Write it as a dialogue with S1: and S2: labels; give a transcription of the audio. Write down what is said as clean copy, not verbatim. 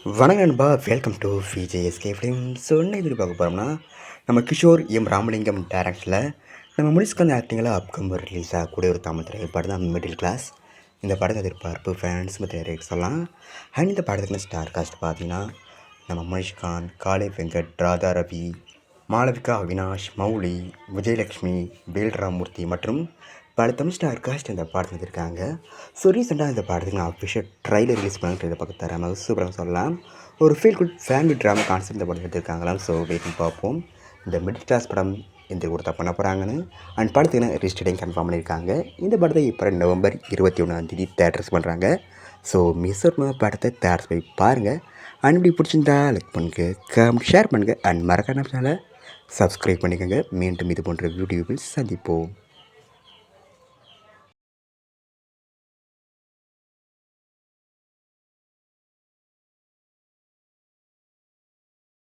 S1: வணக்கம் நண்பா, welcome to VJSK film. So என்ன இது பார்க்க போகிறோம்னா, நம்ம கிஷோர் ராமலிங்கம் டேரக்டரில் நம்ம முனிஷ்காந்த் ஆக்டிங்கில் அப்கம்பர் ரிலீஸ் ஆகக்கூடிய ஒரு தமிழ் திரைப்படம் தான் மிடில் கிளாஸ். இந்த படத்தை எதிர்பார்ப்பு ஃபேன்ஸ் மற்றும் சொல்லலாம். அண்ட் இந்த படத்துக்கு ஸ்டார் காஸ்ட் பார்த்தீங்கன்னா, நம்ம முனிஷ்காந்த், காளை வெங்கட், ராதா ரவி, மாளவிகா அவினாஷ், மௌலி, விஜயலக்ஷ்மி, வேல்ராமூர்த்தி மற்றும் பல தமிழ் ஸ்டார் காஸ்ட் இந்த படத்தில் இருக்காங்க. ஸோ ரீசெண்டாக இந்த படத்துக்கு நான் அஃபிஷியல் ட்ரைலர் ரிலீஸ் பண்ணிட்டு இதை பக்கம் தராமல் சூப்பராக சொல்லலாம். ஒரு feel good family drama concept இந்த படம் எடுத்திருக்காங்களாம். ஸோ வெயிட்டிங் பார்ப்போம் இந்த மிடில் கிளாஸ் படம் எந்த கொடுத்தா பண்ண போகிறாங்கன்னு. அண்ட் படத்துக்கு ரிஜிஸ்டரிங் கன்ஃபார்ம் பண்ணியிருக்காங்க. இந்த படத்தை இப்போ நவம்பர் 21 தேட்டர்ஸ் பண்ணுறாங்க. ஸோ மிஸ் படத்தை தேட்டர்ஸ் போய் பாருங்கள். அண்ட் இப்படி பிடிச்சிருந்தா லைக் பண்ணுங்கள், கமெண்ட் ஷேர் பண்ணுங்கள். அண்ட் மறக்காம சேனலை சப்ஸ்கிரைப் பண்ணிக்கோங்க. மீண்டும் இது போன்ற வீடியோவில் சந்திப்போம்.